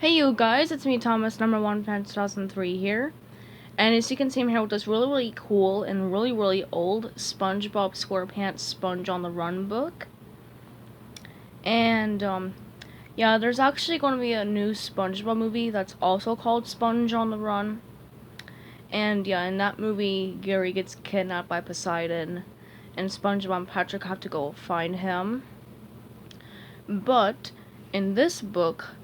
Hey you guys, it's me Thomas, number 1 fan 2003 here. And as you can see, I'm here with this really cool and really old SpongeBob SquarePants Sponge on the Run book. And yeah, there's actually going to be a new SpongeBob movie that's also called Sponge on the Run. And yeah, in that movie, Gary gets kidnapped by Poseidon, and SpongeBob and Patrick have to go find him. But in this book,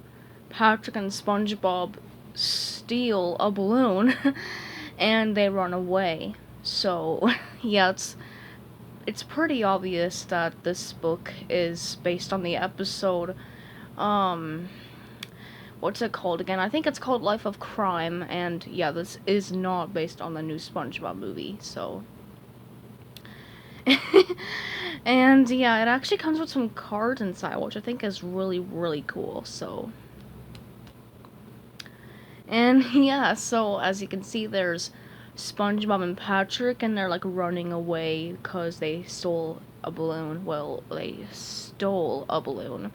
Patrick and SpongeBob steal a balloon and they run away. So, yeah, it's pretty obvious that this book is based on the episode what's it called again? I think it's called Life of Crime, and yeah, this is not based on the new SpongeBob movie. So and yeah, it actually comes with some cards inside, which I think is really cool. So and yeah, so as you can see, there's SpongeBob and Patrick, and they're like running away because they stole a balloon. Well, they stole a balloon.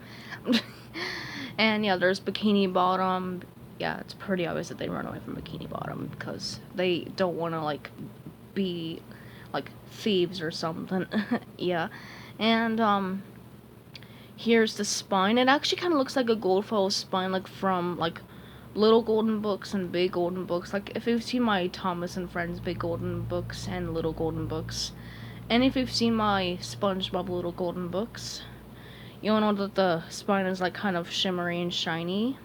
And yeah, there's Bikini Bottom. Yeah, it's pretty obvious that they run away from Bikini Bottom because they don't want to like be like thieves or something. Yeah, and here's the spine. It actually kind of looks like a Goldfoil spine, like from like Little Golden Books and Big Golden Books. Like if you've seen my Thomas and Friends Big Golden Books and Little Golden Books, and if you've seen my SpongeBob Little Golden Books, you'll know that the spine is like kind of shimmery and shiny.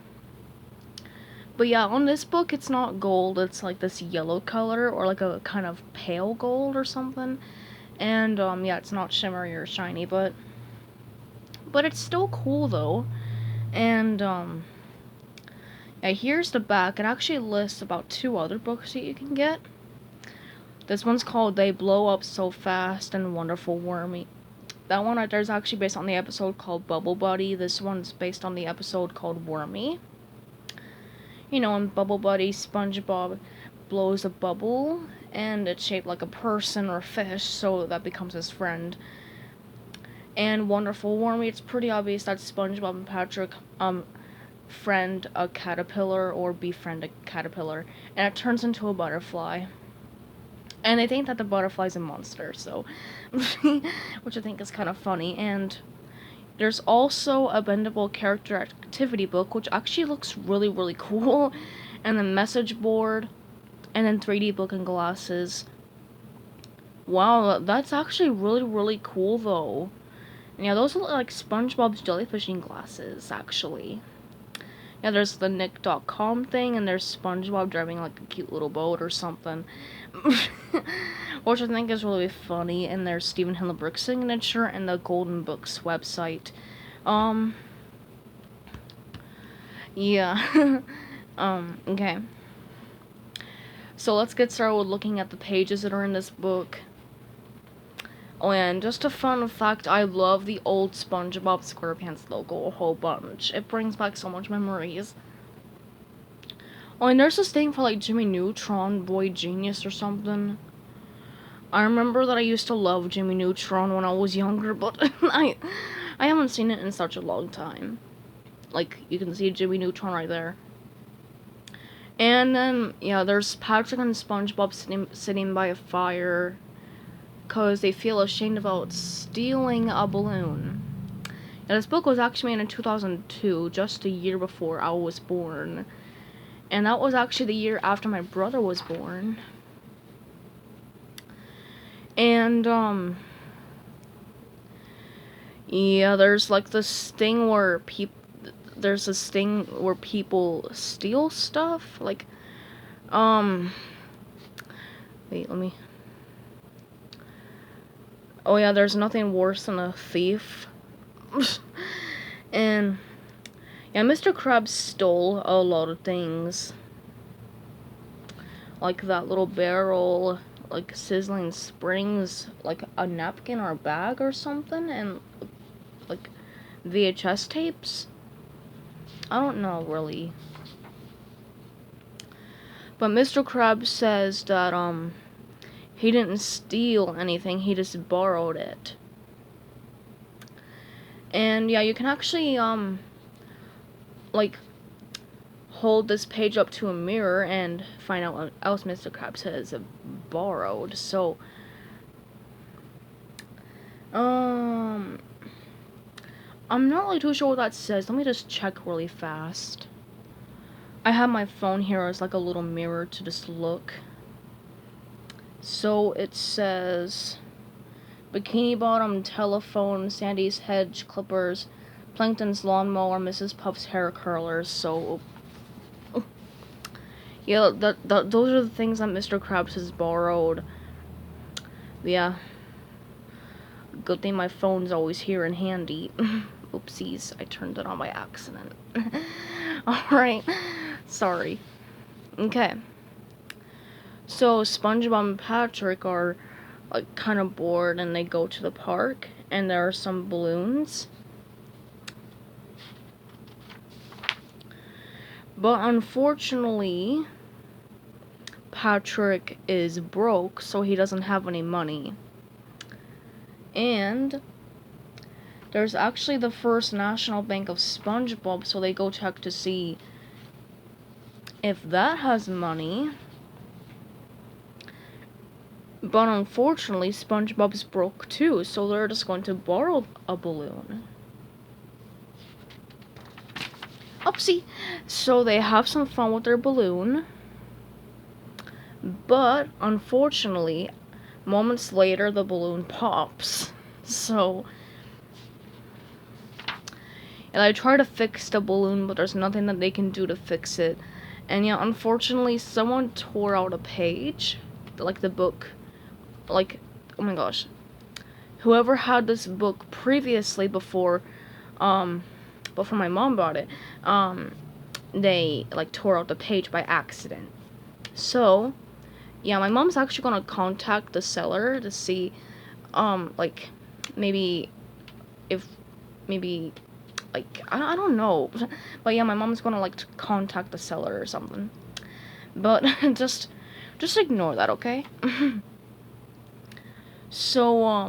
But yeah, on this book it's not gold, it's like this yellow color or like a kind of pale gold or something. And yeah, it's not shimmery or shiny, but it's still cool though. And yeah, here's the back. It actually lists about 2 other books that you can get. This one's called They Blow Up So Fast and Wonderful Wormy. That one right there is actually based on the episode called Bubble Buddy. This one's based on the episode called Wormy. You know, in Bubble Buddy, SpongeBob blows a bubble, and it's shaped like a person or a fish, so that becomes his friend. And Wonderful Wormy, it's pretty obvious that SpongeBob and Patrick friend a caterpillar or befriend a caterpillar, and it turns into a butterfly. And they think that the butterfly's a monster, so which I think is kind of funny. And there's also a bendable character activity book, which actually looks really cool, and a message board, and then 3D book and glasses. Wow, that's actually really cool though. And yeah, those look like SpongeBob's jellyfishing glasses, actually. Yeah, there's the Nick.com thing, and there's SpongeBob driving like a cute little boat or something. Which I think is really funny. And there's Stephen Hillenburg's signature and the Golden Books website. Yeah. Okay. So let's get started with looking at the pages that are in this book. Oh, and just a fun fact, I love the old SpongeBob SquarePants logo a whole bunch. It brings back so much memories. Oh, and there's this thing for like Jimmy Neutron, Boy Genius or something. I remember that I used to love Jimmy Neutron when I was younger, but I haven't seen it in such a long time. Like, you can see Jimmy Neutron right there. And then, yeah, there's Patrick and SpongeBob sitting by a fire because they feel ashamed about stealing a balloon. And this book was actually made in 2002, just a year before I was born. And that was actually the year after my brother was born. And, yeah, there's like this thing where people steal stuff. Like, wait, let me. Oh yeah, there's nothing worse than a thief. And yeah, Mr. Krabs stole a lot of things. Like that little barrel, like sizzling springs, like a napkin or a bag or something, and like VHS tapes. I don't know really. But Mr. Krabs says that he didn't steal anything, he just borrowed it. And yeah, you can actually like hold this page up to a mirror and find out what else Mr. Krabs has borrowed. So, I'm not really too sure what that says. Let me just check really fast. I have my phone here as like a little mirror to just look. So it says Bikini Bottom, telephone, Sandy's hedge clippers, Plankton's lawnmower, Mrs. Puff's hair curlers. So yeah, those are the things that Mr. Krabs has borrowed. Yeah. Good thing my phone's always here and handy. Oopsies, I turned it on by accident. Alright, sorry. Okay. So, SpongeBob and Patrick are like kind of bored and they go to the park and there are some balloons. But unfortunately, Patrick is broke, so he doesn't have any money. And there's actually the First National Bank of SpongeBob, so they go check to see if that has money. But unfortunately, SpongeBob's broke too, so they're just going to borrow a balloon. Oopsie! So they have some fun with their balloon. But unfortunately, moments later, the balloon pops. So, and I try to fix the balloon, but there's nothing that they can do to fix it. And yeah, unfortunately, someone tore out a page, like the book. Like, oh my gosh, whoever had this book previously before my mom bought it, they like tore out the page by accident. So yeah, my mom's actually gonna contact the seller to see like maybe like I don't know, but yeah, my mom's gonna like contact the seller or something, but just ignore that, okay? So,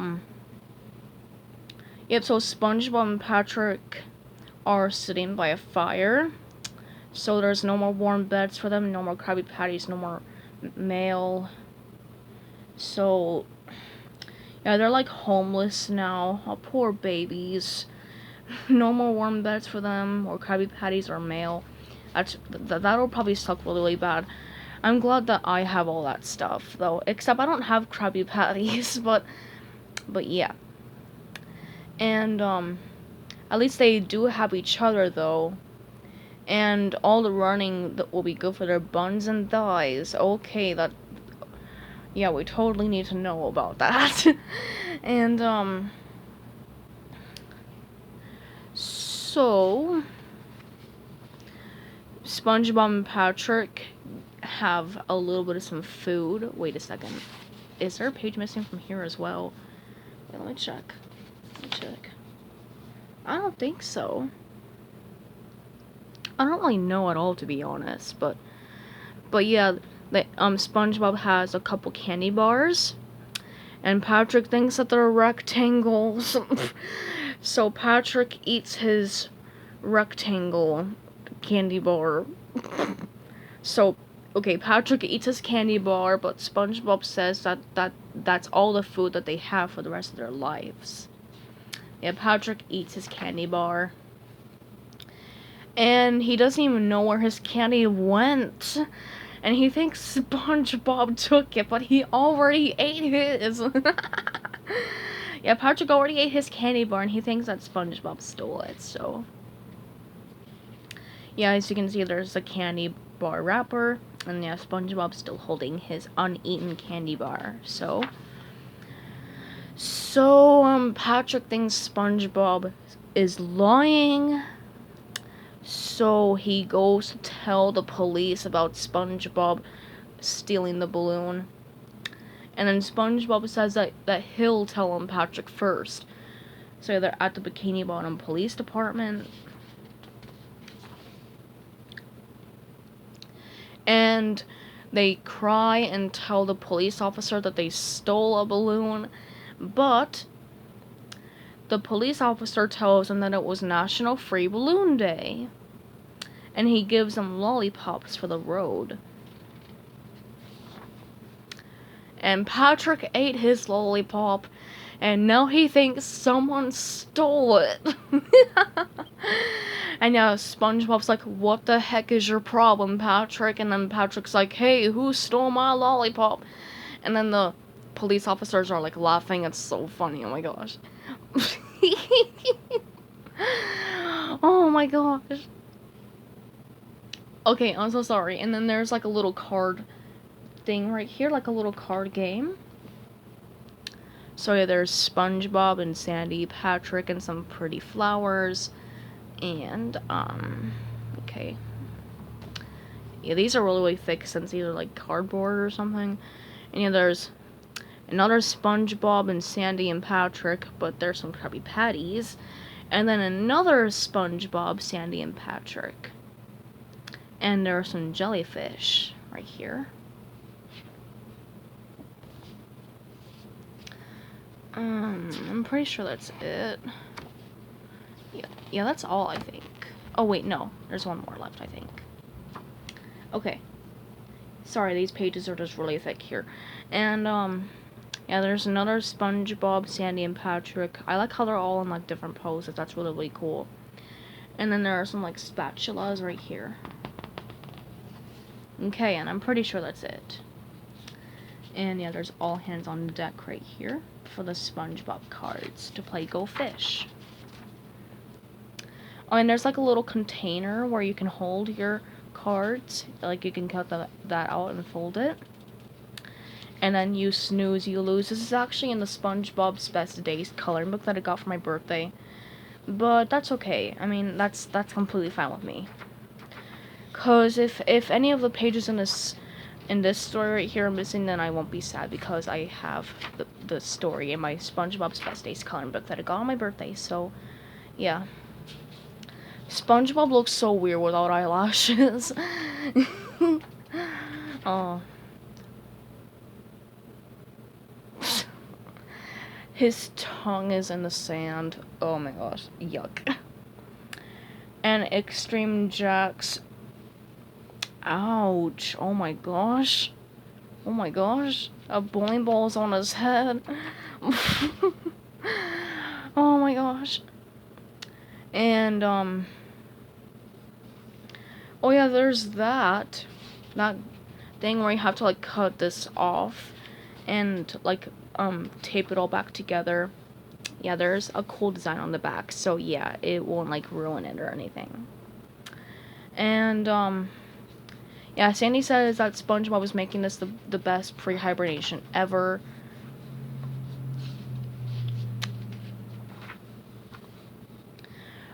yep, so SpongeBob and Patrick are sitting by a fire. So there's no more warm beds for them, no more Krabby Patties, no more mail. So, yeah, they're like homeless now. Oh, poor babies. No more warm beds for them, or Krabby Patties, or mail. That'll probably suck really, really bad. I'm glad that I have all that stuff, though. Except I don't have Krabby Patties, but yeah. And, at least they do have each other, though. And all the running that will be good for their buns and thighs. Okay, yeah, we totally need to know about that. And, so, SpongeBob and Patrick have a little bit of some food. Wait a second. Is there a page missing from here as well? Wait, let me check. I don't think so. I don't really know at all, to be honest, but yeah, SpongeBob has a couple candy bars, and Patrick thinks that they're rectangles. So Patrick eats his rectangle candy bar. So, okay, Patrick eats his candy bar, but SpongeBob says that's all the food that they have for the rest of their lives. Yeah, Patrick eats his candy bar. And he doesn't even know where his candy went. And he thinks SpongeBob took it, but he already ate his. Yeah, Patrick already ate his candy bar, and he thinks that SpongeBob stole it, so. Yeah, as you can see, there's a candy bar wrapper, and yeah, SpongeBob's still holding his uneaten candy bar, so. So, Patrick thinks SpongeBob is lying. So he goes to tell the police about SpongeBob stealing the balloon. And then SpongeBob says that he'll tell Patrick first. So they're at the Bikini Bottom Police Department. And they cry and tell the police officer that they stole a balloon. But the police officer tells them that it was National Free Balloon Day. and he gives them lollipops for the road. And Patrick ate his lollipop, and now he thinks someone stole it. And now SpongeBob's like, what the heck is your problem, Patrick? And then Patrick's like, hey, who stole my lollipop? And then the police officers are like laughing. It's so funny. Oh my gosh. Oh my gosh. Okay, I'm so sorry. And then there's like a little card thing right here, like a little card game. So yeah, there's SpongeBob and Sandy, Patrick, and some pretty flowers. And, okay. Yeah, these are really, really thick since these are like cardboard or something. And yeah, there's another SpongeBob and Sandy and Patrick, but there's some Krabby Patties. And then another SpongeBob, Sandy, and Patrick. And there are some jellyfish right here. I'm pretty sure that's it. Yeah, that's all, I think. Oh, wait, no. There's one more left, I think. Okay. Sorry, these pages are just really thick here. And, yeah, there's another SpongeBob, Sandy, and Patrick. I like how they're all in, like, different poses. That's really, really cool. And then there are some, like, spatulas right here. Okay, and I'm pretty sure that's it. And, yeah, there's all hands on deck right here for the SpongeBob cards to play Go Fish. Oh, and there's, like, a little container where you can hold your cards. Like, you can cut that out and fold it. And then you snooze, you lose. This is actually in the SpongeBob's Best Days coloring book that I got for my birthday. But that's okay. I mean, that's completely fine with me. Cause if any of the pages in this story right here are missing, then I won't be sad because I have the story in my SpongeBob's Best Days coloring book that I got on my birthday. So, yeah. SpongeBob looks so weird without eyelashes. Oh. His tongue is in the sand. Oh my gosh. Yuck. And Extreme Jack's... Ouch. Oh my gosh. Oh my gosh. A bowling ball's on his head. Oh my gosh. And, oh yeah, there's that thing where you have to, like, cut this off and, like, tape it all back together. Yeah, there's a cool design on the back, so yeah, it won't, like, ruin it or anything. And, yeah, Sandy says that SpongeBob was making this the best pre-hibernation ever.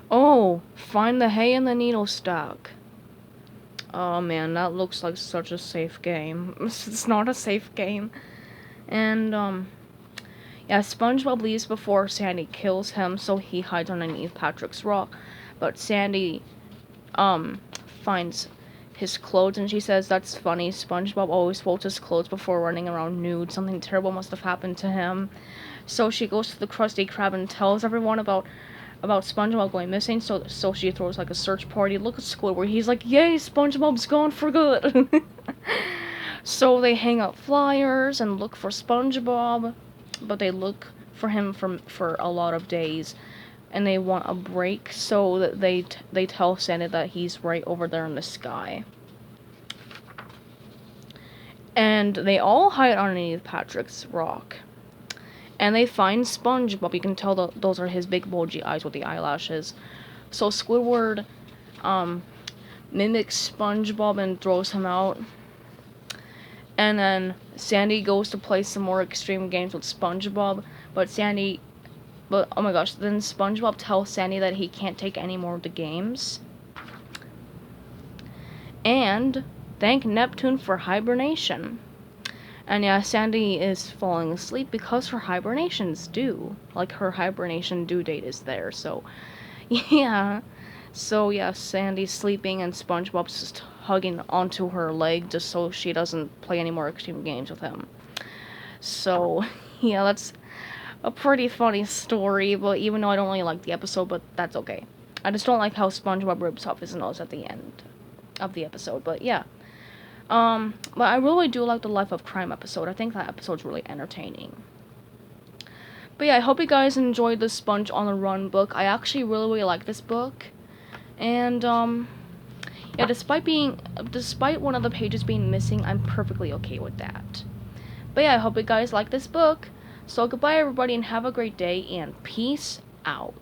Oh, find the hay in the needle stack. Oh man, that looks like such a safe game. It's not a safe game. And, yeah, SpongeBob leaves before Sandy kills him, so he hides underneath Patrick's rock. But Sandy, finds his clothes, and she says, that's funny, SpongeBob always folds his clothes before running around nude. Something terrible must have happened to him. So she goes to the Krusty Krab and tells everyone about SpongeBob going missing, so she throws, like, a search party. Look at Squidward, he's like, yay, SpongeBob's gone for good. So they hang up flyers and look for SpongeBob, but they look for him for a lot of days, and they want a break, so that they tell Sandy that he's right over there in the sky. And they all hide underneath Patrick's rock. And they find SpongeBob. You can tell those are his big bulgy eyes with the eyelashes. So Squidward mimics SpongeBob and throws him out. And then Sandy goes to play some more extreme games with SpongeBob. But oh my gosh, then SpongeBob tells Sandy that he can't take any more of the games. And thank Neptune for hibernation. And yeah, Sandy is falling asleep because her hibernation's due. Like, her hibernation due date is there, so... Yeah. So, yeah, Sandy's sleeping and SpongeBob's just hugging onto her leg just so she doesn't play any more extreme games with him. So, yeah, that's a pretty funny story, but even though I don't really like the episode, but that's okay. I just don't like how SpongeBob rips off his nose at the end of the episode. But yeah. But I really do like the Life of Crime episode. I think that episode's really entertaining. But yeah, I hope you guys enjoyed the Sponge on the Run book. I actually really, really like this book. And, yeah, despite one of the pages being missing, I'm perfectly okay with that. But yeah, I hope you guys like this book. So goodbye everybody and have a great day and peace out.